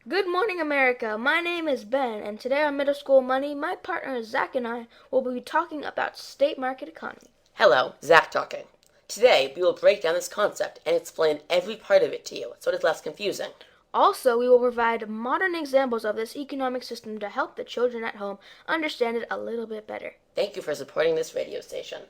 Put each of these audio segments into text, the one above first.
Good morning, America. My name is Ben, and today on Middle School Money, my partner Zack and I will be talking about state market economy. Hello, Zack talking. Today, we will break down this concept and explain every part of it to you so it is less confusing. Also, we will provide modern examples of this economic system to help the children at home understand it a little bit better. Thank you for supporting this radio station.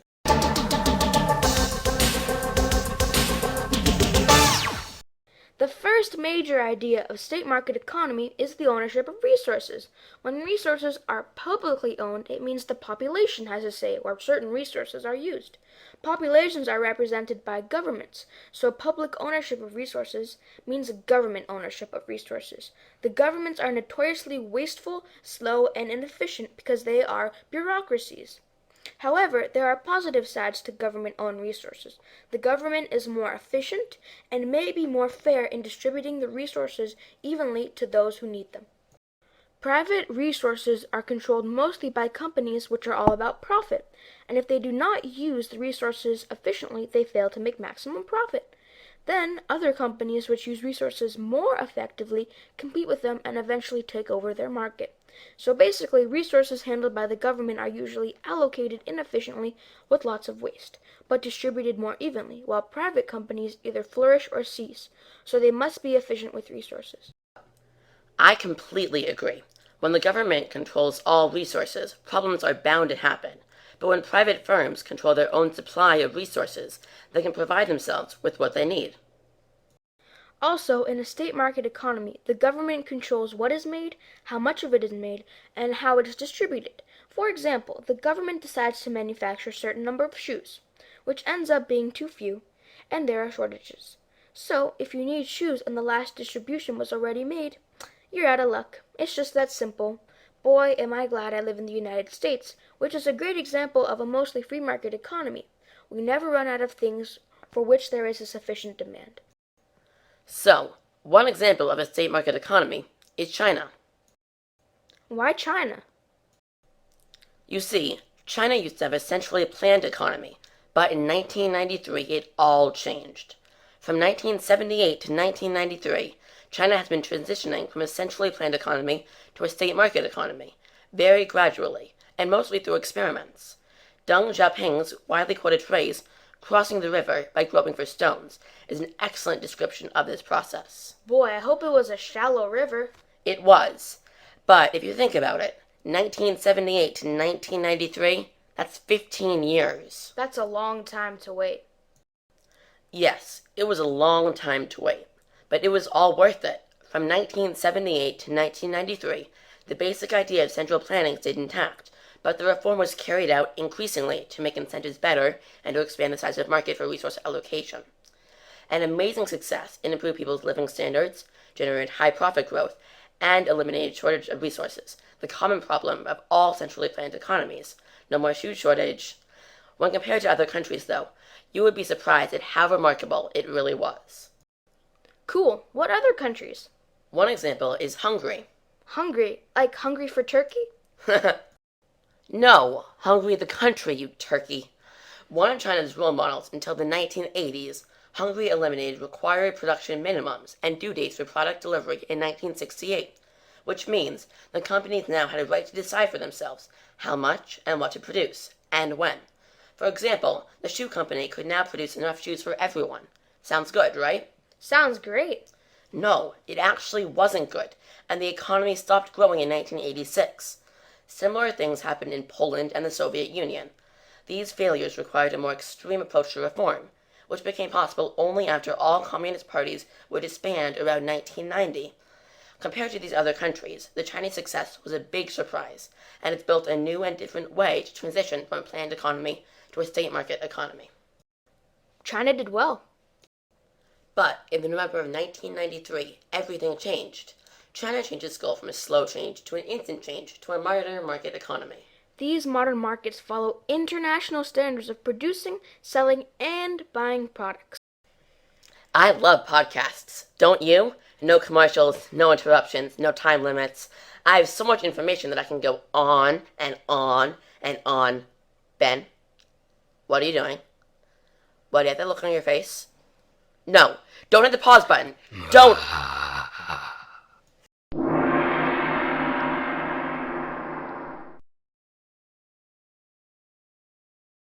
The first major idea of state market economy is the ownership of resources. When resources are publicly owned, it means the population has a say where certain resources are used. Populations are represented by governments, so public ownership of resources means government ownership of resources. The governments are notoriously wasteful, slow, and inefficient because they are bureaucracies. However, there are positive sides to government-owned resources. The government is more efficient and may be more fair in distributing the resources evenly to those who need them. Private resources are controlled mostly by companies which are all about profit, and if they do not use the resources efficiently, they fail to make maximum profit. Then, other companies which use resources more effectively compete with them and eventually take over their market. So basically, resources handled by the government are usually allocated inefficiently with lots of waste, but distributed more evenly, while private companies either flourish or cease, so they must be efficient with resources. I completely agree. When the government controls all resources, problems are bound to happen. But when private firms control their own supply of resources, they can provide themselves with what they need. Also, in a state market economy, the government controls what is made, how much of it is made, and how it is distributed. For example, the government decides to manufacture a certain number of shoes, which ends up being too few, and there are shortages. So, if you need shoes and the last distribution was already made, you're out of luck. It's just that simple. Boy, am I glad I live in the United States, which is a great example of a mostly free market economy. We never run out of things for which there is a sufficient demand. So, one example of a state market economy is China. Why China? You see, China used to have a centrally planned economy, but in 1993 it all changed. From 1978 to 1993, China has been transitioning from a centrally planned economy to a state market economy, very gradually, and mostly through experiments. Deng Xiaoping's widely quoted phrase, "crossing the river by groping for stones," is an excellent description of this process. Boy, I hope it was a shallow river. It was. But if you think about it, 1978 to 1993, that's 15 years. That's a long time to wait. Yes, it was a long time to wait, but it was all worth it. From 1978 to 1993, the basic idea of central planning stayed intact, but the reform was carried out increasingly to make incentives better and to expand the size of the market for resource allocation. An amazing success in improved people's living standards, generated high profit growth, and eliminated shortage of resources, the common problem of all centrally planned economies. No more shoe shortage. When compared to other countries, though, you would be surprised at how remarkable it really was. Cool. What other countries? One example is Hungary. Hungry? Like hungry for turkey? No, Hungary the country, you turkey. One of China's role models until the 1980s, Hungary eliminated required production minimums and due dates for product delivery in 1968, which means the companies now had a right to decide for themselves how much and what to produce, and when. For example, the shoe company could now produce enough shoes for everyone. Sounds good, right? Sounds great. No, it actually wasn't good, and the economy stopped growing in 1986. Similar things happened in Poland and the Soviet Union. These failures required a more extreme approach to reform, which became possible only after all communist parties would disband around 1990. Compared to these other countries, the Chinese success was a big surprise, and it's built a new and different way to transition from a planned economy to a state market economy. China did well. But in November of 1993, everything changed. China changed its goal from a slow change to an instant change to a modern market economy. These modern markets follow international standards of producing, selling, and buying products. I love podcasts, don't you? No commercials, no interruptions, no time limits. I have so much information that I can go on and on and on. Ben, what are you doing? Why do you have that look on your face? No, don't hit the pause button. Don't.